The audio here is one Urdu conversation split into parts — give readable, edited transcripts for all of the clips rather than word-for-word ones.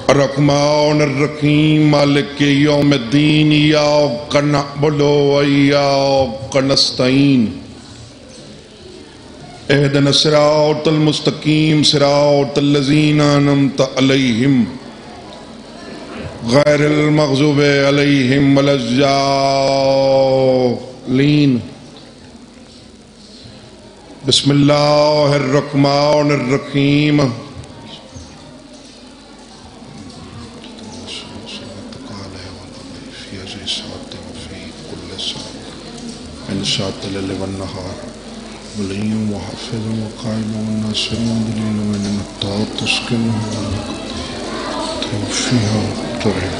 الرحمن الرحیم مالک یوم الدین ایاک نعبد و ایاک نستعین اہدنا الصراط المستقیم صراط الذین انعمت علیہم غیر المغضوب علیہم ولا الضالین بسم اللہ الرحمن الرحیم انشاءت الليل والنهار ولي وحافظ وقائم والناصر ودليل من النطاق تسكنه توفيها ترعي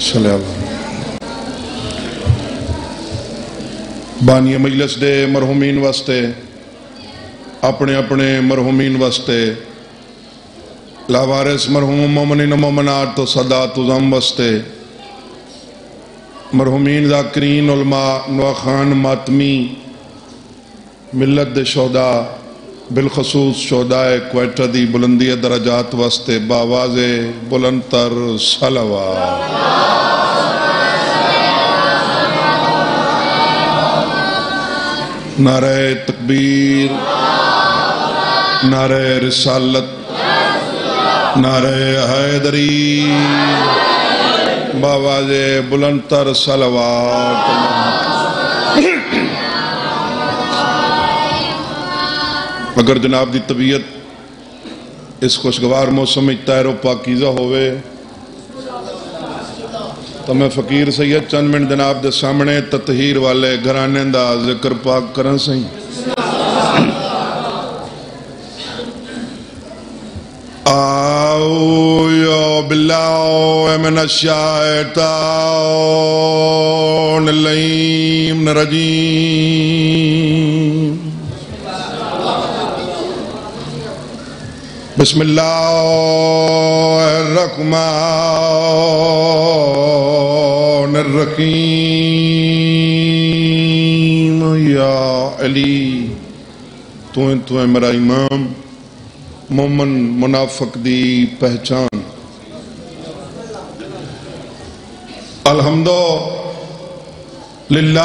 صلی اللہ بانی مجلس دے مرحومین واسطے اپنے اپنے مرحومین واسطے لاوارث مرحوم مومنین مومنات تو سادات عظام واسطے مرحومین ذاکرین علماء نواخان ماتمی ملت دے شہداء بالخصوص شہداء کوئٹہ دی بلندی درجات واسطے باواز بلندتر صلوات نعرہ تکبیر نعرہ رسالت نعرہ حیدری باواز بلندتر صلوات اگر جناب دی طبیعت اس خوشگوار موسم میں طاہر و پاکیزہ ہوئے تو میں فقیر سید چند منٹ جناب دے سامنے تطہیر والے گھرانے دا ذکر پاک کرن سہیں أعوذ بالله من الشيطان الرجيم بسم الله الرحمن الرحيم یا علی تو ہے میرا امام مومن منافق دی پہچان الحمدللہ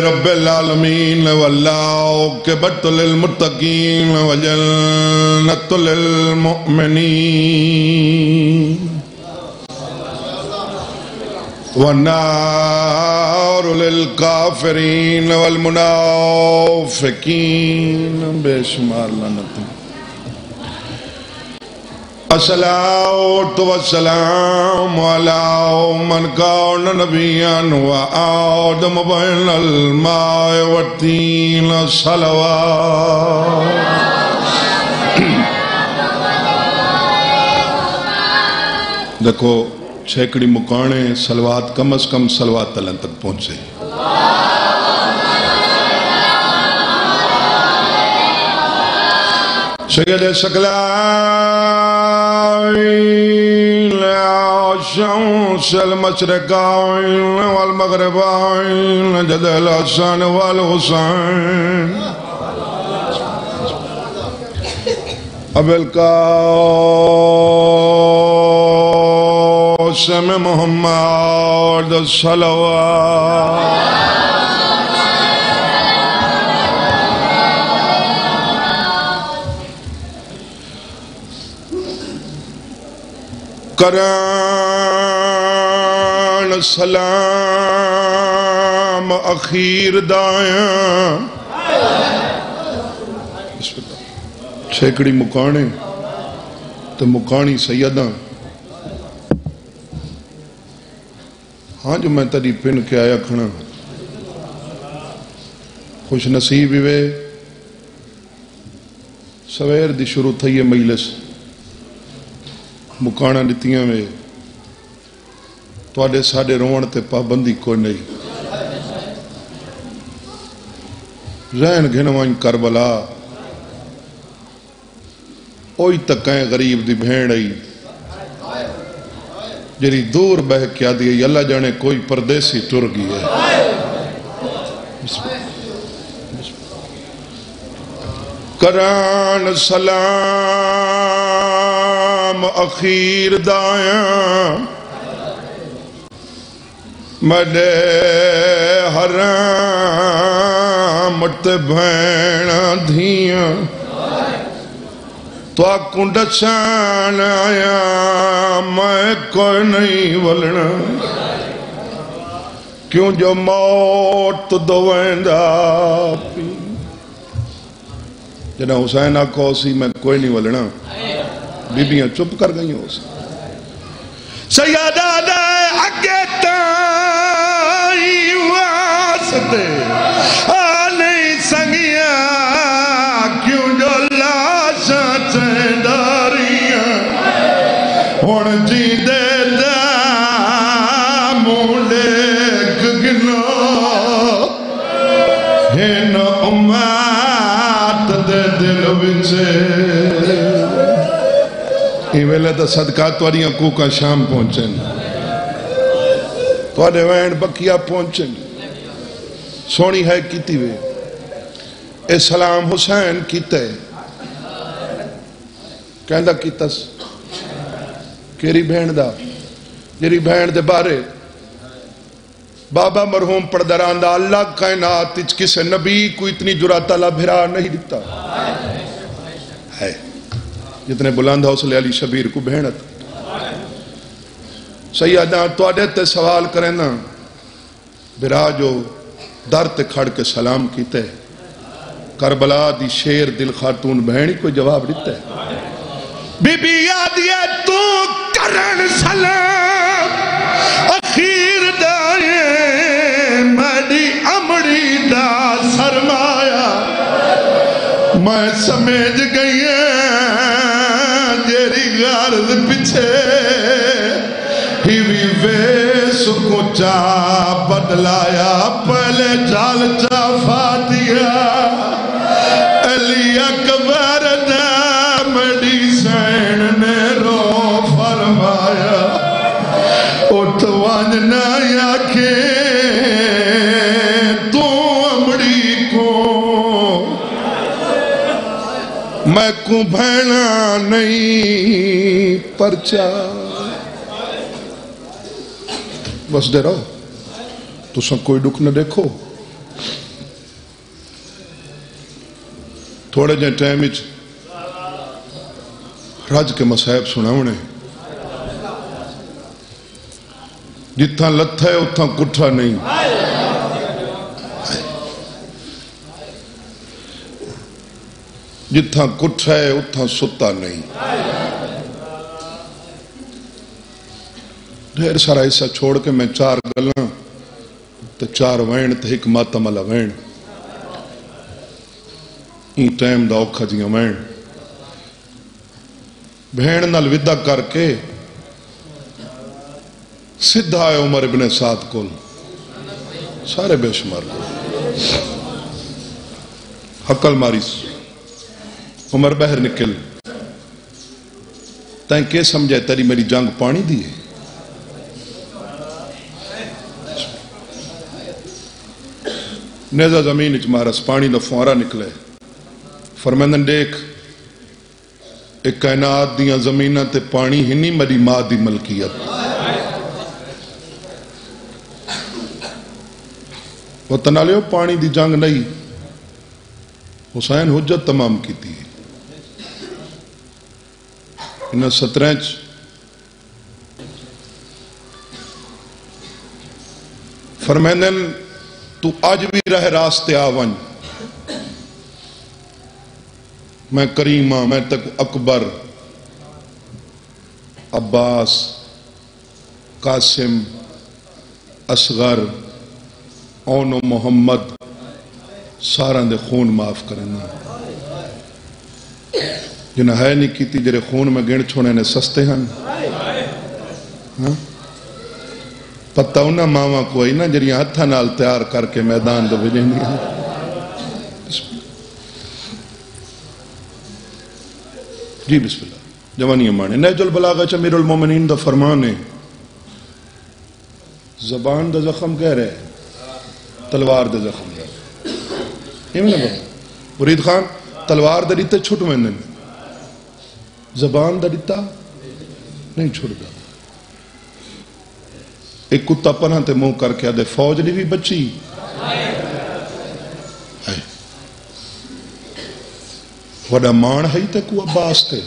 رب العالمین والعاقبۃ للمتقین وجنۃ للمؤمنین والنار للکافرین والمنافقین بے شمار لعنت الصلاة والسلام على من كان نبيا وآدم بين الماء والطين صلوات دیکھو چھیکڑی مکانے صلوات کم از کم صلوات اللہ تک پہنچے سید ثقلین شمس المشرقین والمغربین جد الحسن والحسین ابو القاسم محمد صلوات کران سلام اخیر دائیں چھیکڑی مکانے تو مکانی سیداں ہاں جو میں تری پن کے آیا کھنا خوش نصیب ہوئے سویر دی شروع تھی یہ مجلس مکانا نتیاں میں توڑے ساڑے روان تے پابندی کوئی نہیں ذہن گھنوائن کربلا اوئی تکائیں غریب دی بھین آئی جری دور بہ کیا دیئے اللہ جانے کوئی پردیسی ٹر گئی ہے کران سلام اخیر دایاں مڈے حرام تے بھینا دھیاں تو آکوں ڈچان آیا میں کوئی نہیں ولنا کیوں جو موت دویندہ پی جنہ حسین آکھو سی میں کوئی نہیں ولنا بیبیاں چپ کر گئی ہو سی سیدہ دے اگے تائی واسطے آنی سنگیاں کیوں جو لاشا چینداریاں ہون جی دے دا مولے گگنو ہن امات دے دل وچے ویلے دا صدقات واریاں کوکا شام پہنچیں تو آنے وین بکیا پہنچیں سونی ہے کیتی وے اے سلام حسین کیتے کہندہ کیتس کیری بہن دا جیری بہن دے بارے بابا مرحوم پردران دا اللہ کائنات اچ کسے نبی کو اتنی جرات اللہ بھرا نہیں دیتا ہے جتنے بلند حوصلے علی شبیر کو بہنت سیدہ تو آڈے تے سوال کریں نا برا جو در تے کھڑ کے سلام کیتے کربلا دی شیر دل خاتون بہنی کوئی جواب دیتے بی بی یادیے تو کرن سلام اخیر دائیں میڈی امڑی دا سرمایا میں سمیج گئی غرض پچھے ہی وی ویس کو چا بدلایا پہلے جال چا فاتیا علی اکبر دا مڈی سین نے رو فرمایا اٹھ وانجنا یا کہ تو امڑی کو میں کو بھینا نہیں پرچا بس دے رہو تو سب کوئی دکھ نہ دیکھو تھوڑے جائیں ٹائم اچ رج کے مسائب سناونے جتھاں لتھ ہے اتھاں کٹھا نہیں جتھاں کٹھ ہے اتھاں ستا نہیں ڈھیر سارا حصہ چھوڑ کے میں چار گلاں تو چار وین تو ایک ماتم والا وین این ٹائم دا اوکھا جیاں وین بہن نال ودا کر کے سدھا ہے عمر ابن سعد کول سارے بے شمار حقل ماری عمر بہر نکل تائیں کہ سمجھے تیری میری جنگ پانی دی ہے نیزہ زمین اچ مارس پانی دا فوارا نکلے فرمندن دیکھ ایک کائنات دیاں زمینہ تے پانی ہی نہیں میری ماں دی ملکیت وہ تنالیو پانی دی جنگ نہیں حسین حجت تمام کی تھی انہاں 17 فرمائندن تو آج بھی رہ راستے آون میں کریمہ میں تک اکبر عباس قاسم اصغر اون و محمد سارا دے خون معاف کرنا جنہ ہے نہیں کیتی جرے خون میں گھن چھوڑے نے سستے ہیں پتہ انہا ماما کوئی نا جریاں ہتھا نال تیار کر کے میدان دو بھیجیں گے جی بسم اللہ جوانی امانے نیج البلاغہ چمیر المومنین دا فرمانے زبان دا زخم کہہ رہے تلوار دا زخم کہہ رہے یہ میں نے بہت مرید خان تلوار دا دیتے چھٹ میں زبان دا دیتا نہیں چھٹ دا ایک کتا پناہ تے منہ کر کے آدھے فوج نہیں بھی بچی وڈا مان ہے تے کو عباس تے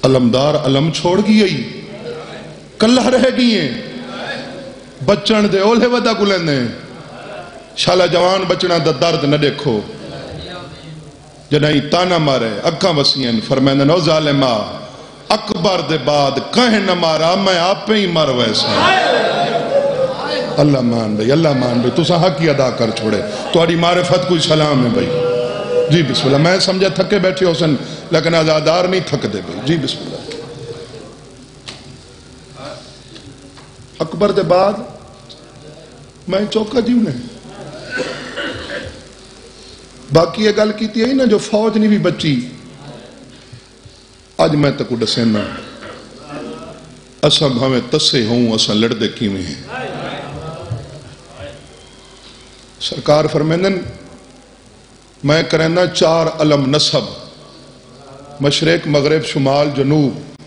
علمدار علم چھوڑ گئی ہے کلہ رہ گئی ہیں بچن دے اولے ودا کو لیندے شالا جوان بچنا دا درد نہ دیکھو جنہی تانا مارے اکھاں وسیعن فرمیندن او ظالمہ اکبر دے بعد کہیں نہ مارا میں آپ پہ ہی مر ویسا اللہ مان بھئی تو سا حق کی ادا کر چھوڑے تواری معرفت کوئی سلام ہے بھئی جی بسم اللہ میں سمجھا تھکے بیٹھے حسن لیکن آزادار نہیں تھک دے بھئی جی بسم اللہ اکبر دے بعد میں چوکا جیوں نے باقی یہ گل کی تھی نا جو فوج نہیں بھی بچی آج میں تک ڈسینا اساں بھاویں تسے ہوں اساں لڑ دے کیویں ہیں سرکار فرمیندن میں کرینا 4 علم نصب مشرق مغرب شمال جنوب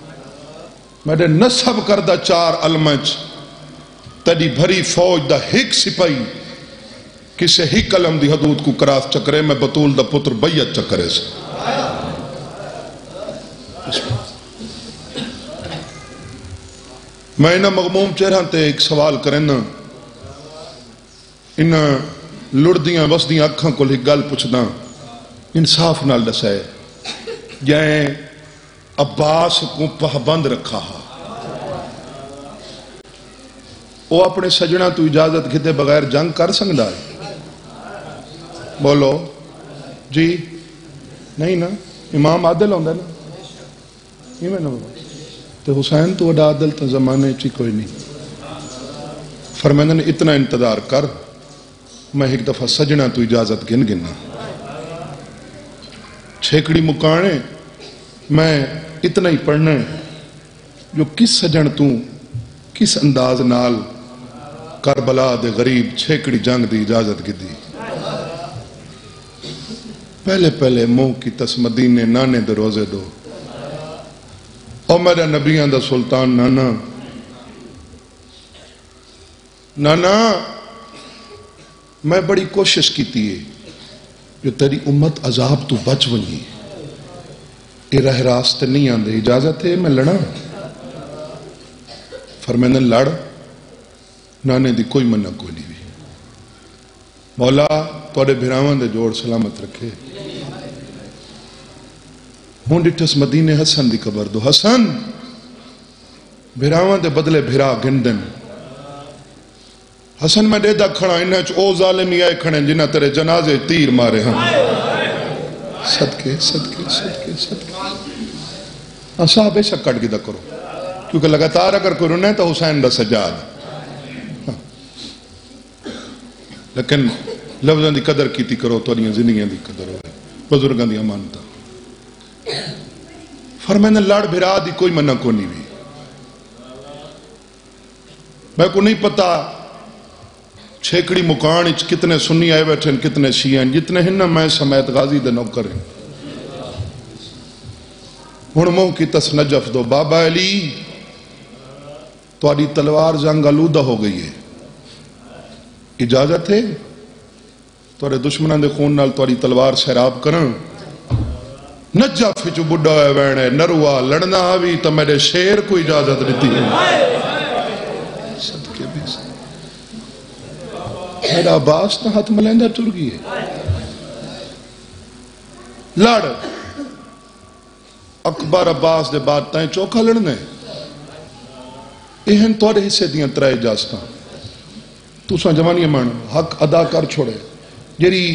میرے نصب کردہ 4 علمچ تڑی بھری فوج دا ہک سپائی کسے ہک علم دی حدود کو کراس چکرے میں بطول دا پتر بیعت چکرے سے میں انہا مغموم چہرہ تے ایک سوال کرنا انہا لڑدیاں وسدیاں اکھاں کو لکھ گل پچھنا انصاف نال دسائے جائیں عباس کو پابند رکھا ہا وہ اپنے سجنہ تو اجازت گھتے بغیر جنگ کر سکتا ہے بولو جی نہیں نا امام عادل ہوندہ نا یہ میں نہ بولو تو حسین تو وڈا عادل تا زمانے چی کوئی نہیں فرمیندن اتنا انتظار کر میں ایک دفعہ سجنہ تو اجازت گنا چھیکڑی مکانے میں اتنا ہی پڑھنے جو کس سجن تو کس انداز نال کربلا دے غریب چھیکڑی جنگ دی اجازت گدی پہلے منہ کی تس مدینے نانے دے روزے دو اور میرا نبیان دا سلطان نانا میں بڑی کوشش کی تھی جو تیری امت عذاب تو بچ ونی یہ رہ راست نہیں آن دے اجازت ہے میں لڑا فرمیندن لڑ نانے دی کوئی منع کوئی نہیں بھی مولا توڑے بھراوان دے جوڑ سلامت رکھے ہون ڈٹھس مدینے حسن دی قبر دو حسن بھراوان دے بدلے بھرا گندن حسن میں دے دا کھڑا انہیں او ظالمی آئے کھڑے جنہ تیرے جنازے تیر مارے ہم صدقے صاحب ایسا کٹ گدہ کرو کیونکہ لگاتار اگر کوئی رنے تو حسین دا سجاد لیکن لفظاں دی قدر کیتی کرو تو انہیں زندگیاں دی قدر ہوئے بزرگاں دی امانتا فرمائنے لڑ بھرا دی کوئی منع کو نہیں بھی میں کو نہیں پتا چھیکڑی مکان کتنے سنی آئے بیٹھے کتنے شیعہ جتنے ہن میں سمیت غازی دے نوکر ہیں ہن منہ کی تس نجف دو بابا علی تواڈی تلوار زنگ آلودہ ہو گئی ہے اجازت ہے تواڈے دشمنان دے خون نال تواڈی تلوار سیراب کرن نجف جو بڑھا ہے وینے نروا لڑنا بھی تو میرے شیر کو اجازت دیتی ہے صدقے بھی میرا عباس تو ہاتھ ملیندہ ٹر گئی ہے لڑ اکبر عباس دے بعد تائیں چوکھا لڑنے ایہن توڑے حصے دیاں ترائے اجازتاں تو ساں جوانی مان حق ادا کر چھوڑے جیری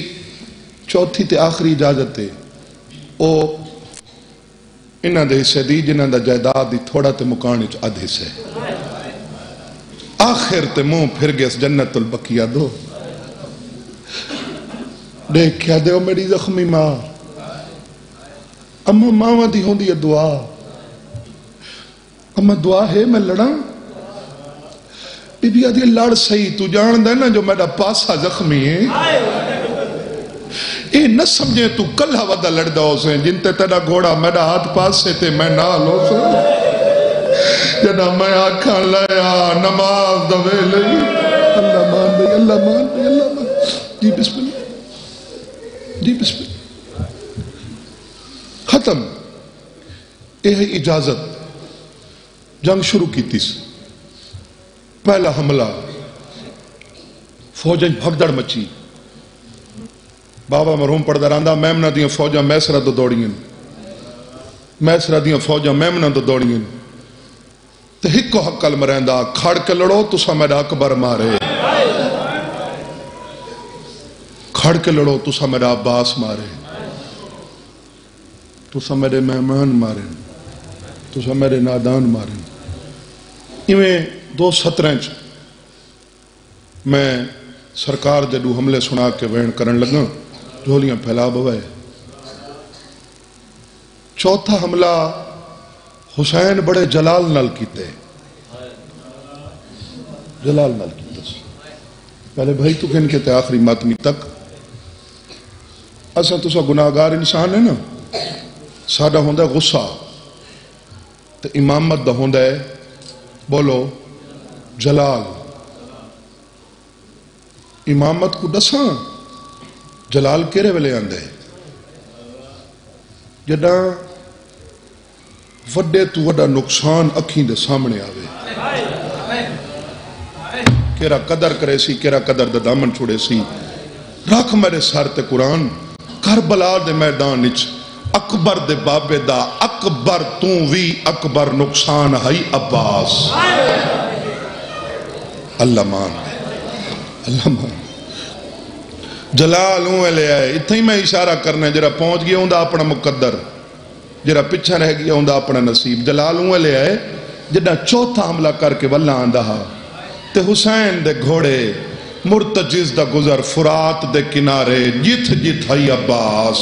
چوتھی تے آخری اجازت ہے او انہاں دے حصے دی جنہاں دا جائیداد دی تھوڑا تے مکانے چ ادھ حصے آخر تے منہ پھر گئے اس جنت البقیہ دو دیکھ کیا دے میری زخمی ماں اما ماں دی ہوں دی دعا اما دعا ہے میں لڑا بی بی آدھی لڑ سہی تو جان دے نا جو میرا پاسا زخمی ہے اے نہ سمجھے تو کلہ ودا لڑدا ہو سے جن تے تیرا گھوڑا میرا ہاتھ پاس سے تے میں نال ہو سے جنا میں آکھاں لیا نماز دوے لئی اللہ مان بھئی اللہ مان بھئی اللہ مان جی بسم اللہ جی بسم اللہ ختم اے اجازت جنگ شروع کی تیس پہلا حملہ فوجیں بھگدڑ مچی بابا مرحوم پڑھ دراندہ میمنہ دیاں فوجاں میسرہ دو دوڑیاں میسرہ دیاں فوجاں میمنہ دو دوڑیاں تو ہکو حقل مرہندہ کھڑ کے لڑو تو سا میرا اکبر مارے کھڑ کے لڑو تو سا میرا عباس مارے تو سا میرے مہمان مارے تو سا میرے نادان مارے ایویں 2:17 میں سرکار جدو حملے سنا کے وین کرن لگا جھولیاں پھیلا بوائے چوتھا حملہ حسین بڑے جلال نال کیتے جلال نال کیتے پہلے بھائی تو کہن کے تے آخری ماتمی تک اساں تو سا گناہگار انسان ہے نا ساڑھا ہوندہ غصہ تے امامت دا ہوندہ ہے بولو جلال امامت کو دساں جلال کیرے ویلے آندے جڑا وڈے تو وڈا نقصان اکھیں دے سامنے آوے کیرا قدر کرے سی کیرا قدر دا دامن چھوڑے سی رکھ میرے سر تے قرآن کربلا دے میدان اچ اکبر دے بابے دا اکبر توں وی اکبر نقصان ہائی عباس اللہ مان اللہ مان جلال ہوں لے آئے اتھا ہی میں اشارہ کرنا ہے جرا پہنچ گیا ہوں دا اپنا مقدر جرا پچھا رہ گیا ہوں دا اپنا نصیب جلال ہوں لے آئے جڑا چوتھا حملہ کر کے واللہ آندہ تے حسین دے گھوڑے مرتجز دا گزر فرات دے کنارے جت جت ہائی عباس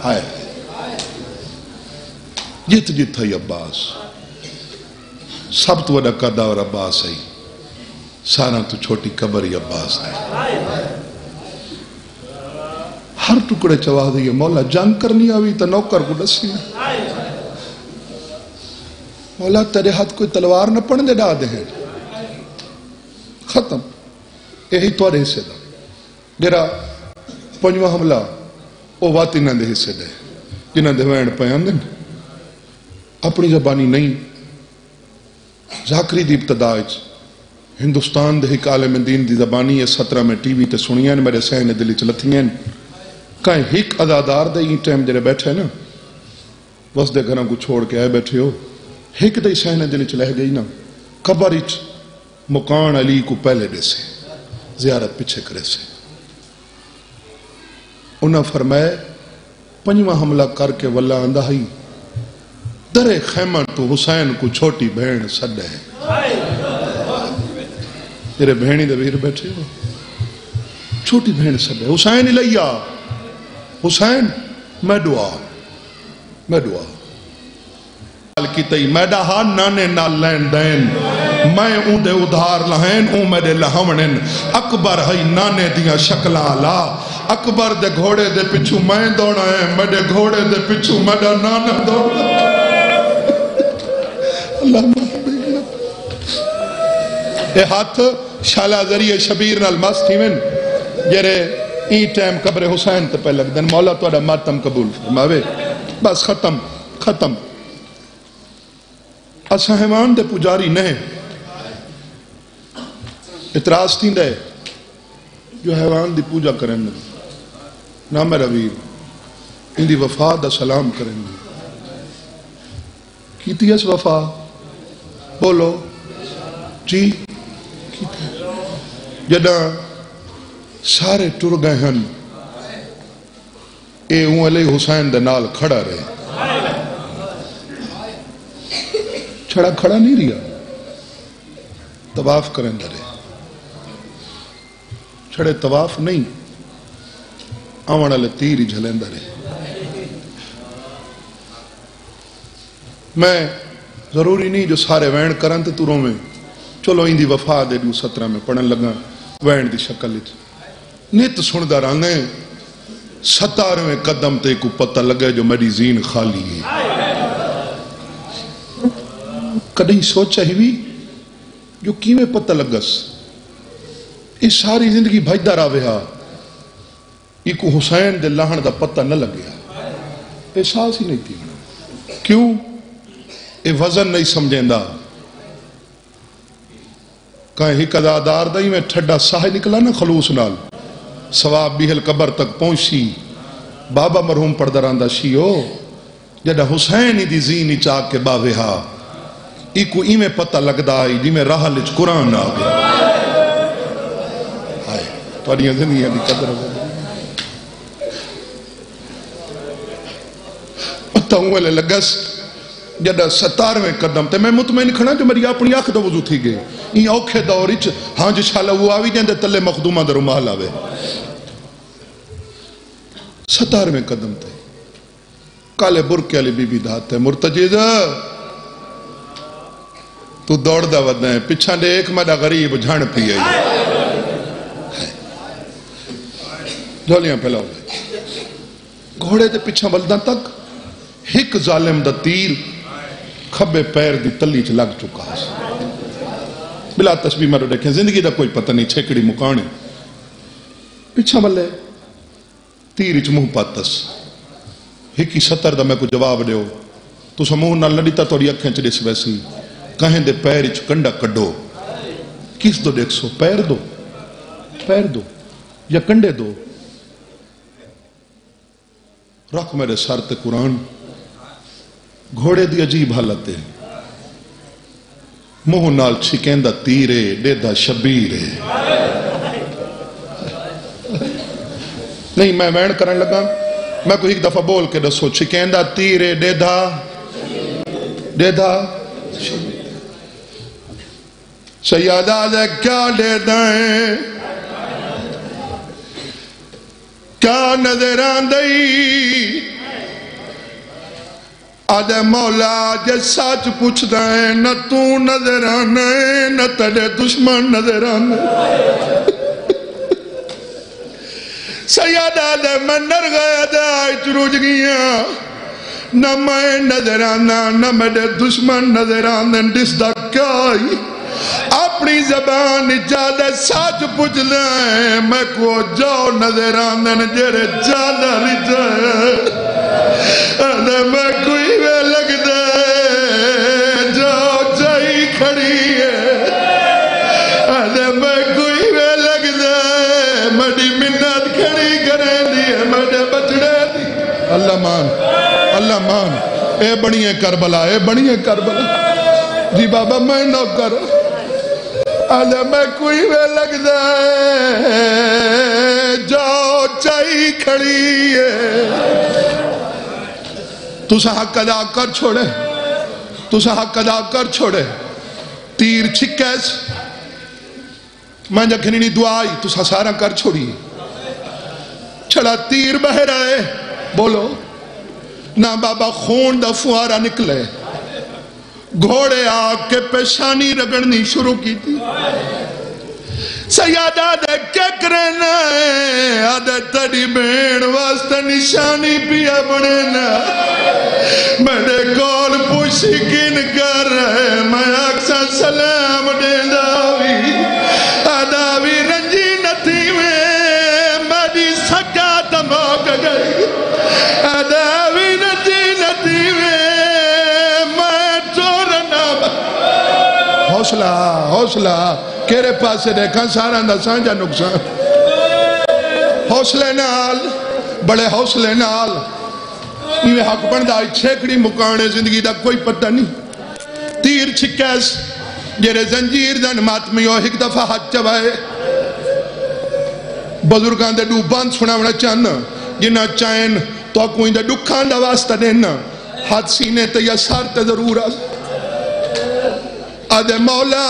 ہائے جت جت ہائی عباس سب تو وڈا قدہ اور عباس ہے سارا تو چھوٹی قبر ہی عباس ہے ہر ٹکڑے چواہ دیئے مولا جنگ کرنی آوی تا نوکر کو ڈسی مولا تیرے ہاتھ کوئی تلوار نہ پڑھنے ڈا دے ہیں ختم یہی تو آرے حصے دا جرا پنجوہ حملہ او واتی نہ دے حصے دے جنہ دے وین پیان دن اپنی زبانی نہیں ذاکری دی ابتداج ہندوستان دے ایک عالم دین دی زبانی ہے 17 میں ٹی وی تے سنیاں میرے سہنے دلی چلتیاں کہیں ایک ادادار دے این ٹائم جرے بیٹھے نا بس دے گھروں کو چھوڑ کے آئے بیٹھے ہو ایک دے سہنے دلی چلہ گئی نا قبر اچ مکان علی کو پہلے دے سے زیارت پچھے کرے سے انہاں فرمائے پنجواں حملہ کر کے واللہ آندہ ہی در خیمہ تو حسین کو چھوٹی بہن سڈ ہے تیرے بہنی دے بہر بیٹھے ہو چھوٹی بہن سڈ ہے حسین علیہ حسین میں دعا کی تئی میں ڈہا نانے نہ لین دین میں اون دے ادھار لہین اون میرے لہونن اکبر ہی نانے دیا شکلہ لا اکبر دے گھوڑے دے پچھو میں دوڑا ہے میرے گھوڑے دے پچھو میرا نانا دوڑا اللہ محبی اے ہاتھ شالہ ذریعہ شبیر نال مست ہی من جرے این ٹائم قبر حسین تے پہلے دن مولا تو اڈا ماتم قبول فرماوے بس ختم اسا حیوان دے پجاری نہیں اعتراض تھی دے جو حیوان دی پوجا کریں نا میرا ویر ان دی وفا دا سلام کریں کیتی اس وفا بولو جی جدہ سارے ٹر گئے ہیں اے اون علیہ حسین دے نال کھڑا رہے کھڑا نہیں رہا طواف کریں درے چھڑے طواف نہیں آوانہ لے تیر ہی جھلیں درے میں ضروری نہیں جو سارے وین کرن تے توروں میں چلو ان دی وفا دے دو 17 میں پڑھن لگا وین دی شکل نت سندا رہنے 17ویں قدم تے کو پتہ لگے جو میری زین خالی ہے کدیں سوچا ہی بھی جو کیویں پتہ لگس اس ساری زندگی بھجدا رہا ایک حسین دے لہن دا پتہ نہ لگیا احساس ہی نہیں تھی کیوں اے وزن نہیں سمجھیندا کہیں ہی قضادار دا ہی میں ٹھڈا ساہ نکلا نا خلوص نال ثواب بیہل قبر تک پہنچی بابا مرحوم پردران دا شیو جدہ حسین دی زینی چاک کے باوے ہا ایکو ایمیں پتہ لگدا آئی جی میں راہ لچ قرآن آ گیا آئے توڑیاں زندگیاں دی قدر ہو پتہ ہوں لے لگس جدہ 17ویں قدم تے میں مطمئن کھڑا جو میری اپنی آنکھ دا وضو تھی گئے این اوکھے دوریچ ہاں جی شالا وہ آوی جائیں دے تلے مخدومہ در مال آوے 17ویں قدم تے کالے برکے علی بی بی دھاتے مرتجیز تو دوڑ دا ودنا ہے پچھا دے ایک مدہ غریب جھان پی آئی جھولیاں پھیلا ہوئے گھوڑے دے پچھا بلدان تک ہک ظالم دا تیر کھبے پیر دی تلی چ لگ چکا ہے بلا تشبیح میں دیکھیں زندگی دا کوئی پتہ نہیں چھکڑی مکانے پچھا ملے تیر اچ منہ پاتس ہکی 70 دا میں کو جواب دیو تو سمون نہ لڑیتا توڑی اکھیں چ دس ویسی کہیں دے پیر اچ کنڈا کڈو کس دو دیکھ سو پیر دو یا کنڈے دو رکھ میرے سر تے قرآن گھوڑے دی عجیب حالت ہے منہ نال چھکیندہ تیرے ڈیدہ شبیرے نہیں میں وین کرن لگا میں کوئی ایک دفعہ بول کے دسو چھکیندہ تیرے ڈیدہ سیادہ دے کیا ڈیدہ ہیں کیا نظر آندئی آدھے مولا جے سچ پوچھ دائیں نہ تو نظر آنے نہ تڑے دشمن نظر آنے سیادہ دے میں نر گیا دے آئی چروج گیا نہ میں نظر آنا نہ میرے دشمن نظر آنے ڈس دا کیا آئی اپنی زبان جادہ سچ پوچھ لیں میں کو جو نظر آنے جیرے جادہ رجائے آدھے میں کوئی میں لگ دے جو جائی کھڑی ہے آدھے میں کوئی میں لگ دے مڈی منت کھڑی کریں دی مڈے بچڑے دی اللہ مان اے بڑی ہے کربلا جی بابا میں نہ کرو آدھے میں کوئی میں لگ دے جو جائی کھڑی ہے تو سا حق ادا کر چھوڑے تیر چھکیس میں جکھنی نہیں دعائی تو سا سارا کر چھوڑی چھڑا تیر بہ رہے بولو نہ بابا خون دا فوارہ نکلے گھوڑے آگ کے پیشانی رگڑنی شروع کی تھی سیادہ دے کیا کرنا ہے آدھے تڑی بین واسطہ نشانی پیا بڑھنا میرے کول پوشی کن کر رہے میں اکثر سلام دے داوی آدھاوی رنجی نتی میں میری سکا تماک گئی آدھاوی رنجی نتی میں چورنا حوصلہ کیرے پاس سے دیکھا سارا اندھا سانجا نقصان حوصلے نال بڑے حوصلے نال یہ حق بندائی چھیکڑی مکانے زندگی دا کوئی پتہ نہیں تیر چھکیس جیرے زنجیر دن ماتمیو ایک دفعہ ہاتھ چوائے بزرگان دے ڈو باند سناونا چاہنا جنہ چاہیں تو کوئی دے ڈکھان دا واسطہ دینا ہاتھ سینے تے یا سار تے ضرور آدھے مولا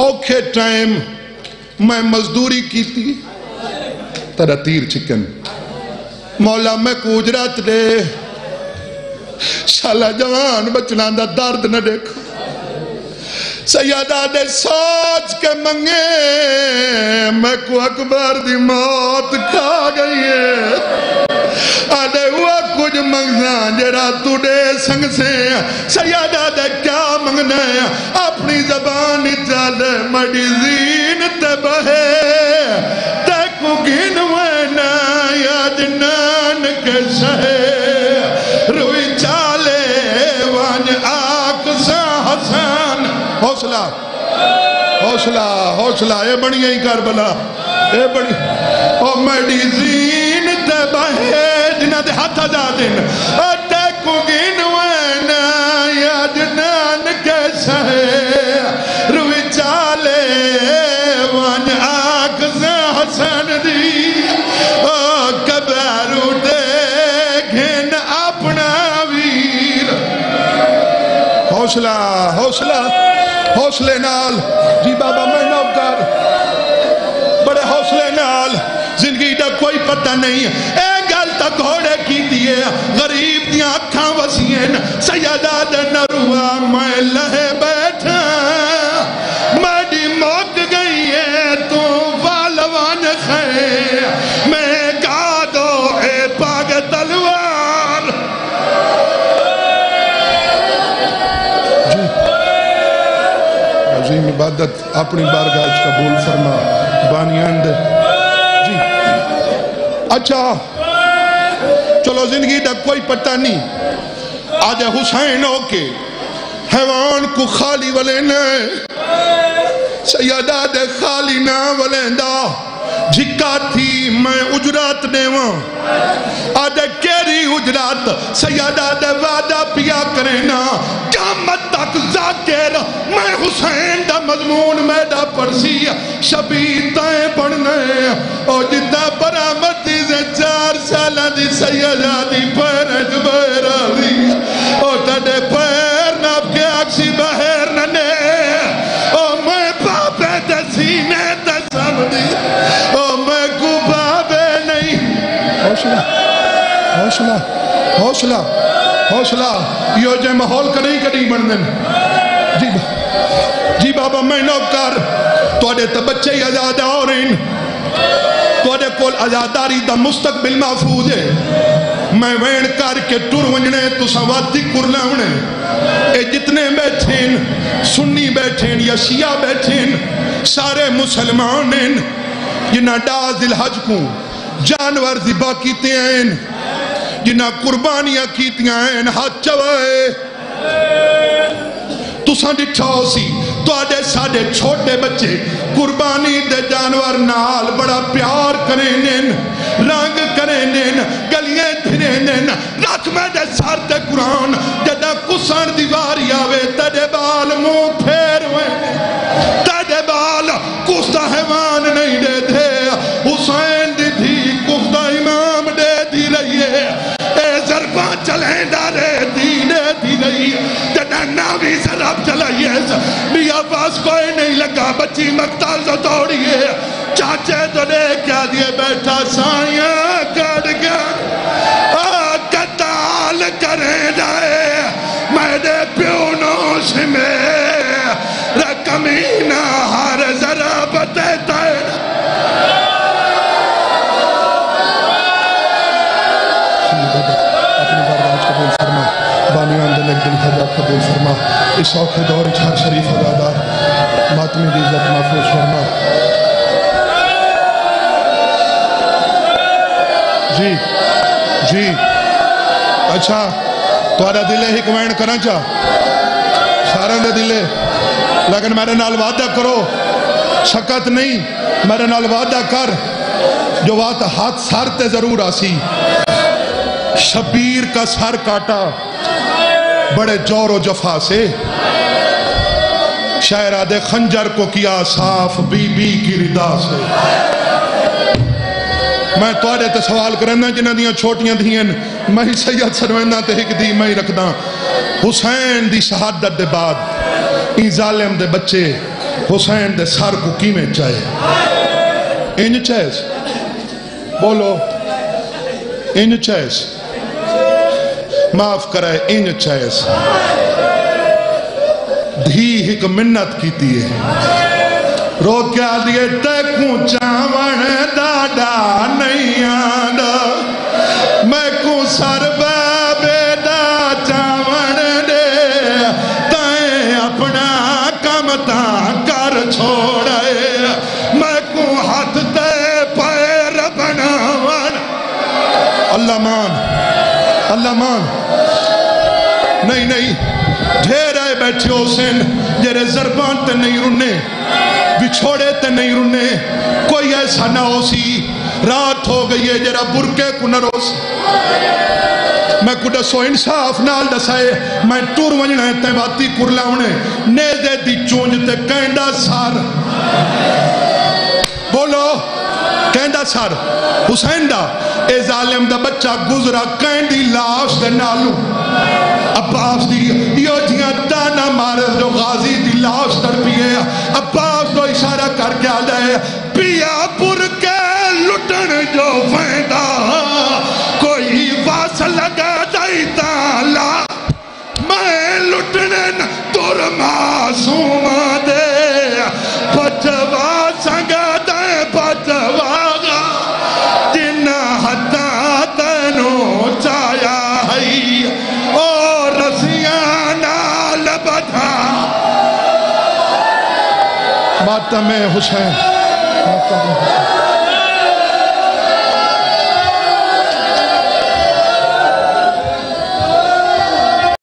اوکھے ٹائم میں مزدوری کی تھی ترہ تیر چکن مولا میں کو اجرات دے شالا جوان بچنان دا درد نہ دیکھو سیدہ دے سوچ کے منگے میں کو اکبر دی موت کھا گئی ہے آدھے ہوا کچھ منگنا جرا توڑے سنگ سے سیدہ دے کیا منگنا ہے اپنی زبانی چالے مڑی زینت بہے تے کو گنوینا یا جنان کے شہے روی چالے وانج آک سا حسان حوصلہ حوصلہ حوصلہ اے بڑی ہی کربلا اے بڑی او مڑی زینت بہے جنہ دے ہاتھ آزادن اٹھے کو گنوینا یا جنان کے شہے روی چالے وان آگ سے حسن دی کبارو دے گھن اپنا ویر حوصلہ حوصلہ حوصلے نال جی بابا میں نوکر بڑے حوصلے نال زندگی دا کوئی پتہ نہیں اے گل تک گھوڑے کی دیئے غریب دیاں اکھاں وسیعن سیدہ دے نروہ میں لہے بیٹھا میڈی موک گئی ہے تو والوان خیر میں گا دو اے پاگ تلوار جی عظیم عبادت اپنی بارگاہ قبول فرما بانیان دے جی اچھا چلو زندگی دا کوئی پتہ نہیں آج حسین ہو کے حیوان کو خالی ولینا سیدہ دے خالی نہ ولیندہ جھکا تھی میں اجرات دیواں آج کیری اجرات سیدہ دے وعدہ پیا کرینا قیامت تک ذاکر میں حسین دا مضمون میں دا پرسی شبیر تائیں پڑھنے اور جتا برامتی سے 4 سالہ دی سیدہ دی پیرج بہرہ دی اور تڑے پیر ناب کے اکسی بہر ننے اور میں پاپے دے سینے دے سمدی اور میں کو بابے نہیں حوصلہ حوصلہ حوصلہ حوصلہ یہ جے محول کڑی کڑی بڑھنن جی بابا میں نوکر توڑے تا بچے ہی آزاد آورین توڑے کول آزاداری دا مستقبل محفوظ ہے میں وین کر کے ٹور ونجنے تو سواتی کرلاونے اے جتنے بیٹھیں سنی بیٹھیں یا شیعہ بیٹھیں سارے مسلمانیں جنہ ڈاز الحج کو جانور ذبح کیتے ہیں جنہ قربانیاں کیتیاں ہیں ہاتھ چوائے تو سانڈی ٹھاؤسی تو آڈے ساڑے چھوٹے بچے قربانی دے جانور نال بڑا پیار کرینن رنگ کرینن گلیاں پھرینن رکھ میں دے سارتے قرآن جدہ کسان دیواری آوے تڑے بال منہ پھیر ہوئے تڑے بال کستا حیوان نہیں دے دے حسین دی بھی کفتہ امام دے دی رہی ہے اے ضربان چلیں دارے دینے دی رہی جدہ نامی ضرب چلائیے میاں پاس کوئی نہیں لگا بچی مقتال سے دوڑی ہے چاچے تو نے کیا دیے بیٹھا سائیاں کڑ گیا قتال کریں جائے میں دے پیونوش میں رکمینہ ہر ذرا بتیتا ہے اپنی بارگاہ قبول فرما بانیان دے لگ دل حجاب قبول فرما اس وقت دور ہر شریف عزادار ماتمی دی عزت محفوظ فرما جی اچھا توارا دلے حکمین کرنا چاہ سارن دے دلے لیکن میرے نال وعدہ کرو شکت نہیں میرے نال وعدہ کر جو بات ہاتھ سارتے ضرور آسی شبیر کا سر کاٹا بڑے جور و جفا سے شہرادِ خنجر کو کیا صاف بی بی کی ردا سے میں توڑے تے سوال کرنا جنہ دیاں چھوٹیاں دھیاں میں ہی سید سرویندہ تے ہک دی میں ہی رکھدا حسین دی شہادت دے بعد این ظالم دے بچے حسین دے سر کو کیمیں چاہے انج چاہیس بولو انج چاہیس معاف کرائے انج چاہیس دھی ایک منت کیتی ہے رو کے آدھئے تیکوں چاون دادا نہیں آدھا میں کو سر بابے دا چاون دے تائیں اپنا کم تاں کر چھوڑے میں کو ہاتھ تے پیر بناون اللہ مان نہیں ڈھیر آئے بیٹھے ہو سن جرے زربان تے نہیں رنے بچھوڑے تے نہیں رنے کوئی ایسا نہ ہو سی رات ہو گئی ہے جرا برکے کو نہ رو سی میں کڑا سو انصاف نال دسائے میں ٹور ونجنا ہے تے باتی کرلاونے نیزے دی چونج تے کہندہ سار بولو کہندہ سار حسین دا اے ظالم دا بچہ گزرا کہندی لاش دے نالو عباس دی یہ جیاں دانا مارد جو غازی دی لاش در پیئے عباس دو اشارہ کر کے آ جائے پیا پر کے لٹن جو فیندہ کوئی واس لگا جائیتا لا میں لٹنن تور معصوم دے بچوا سنگا دے بچوا جنہ حتا تنو چایا ہے اور رسیانا لبدھا ماتم حسین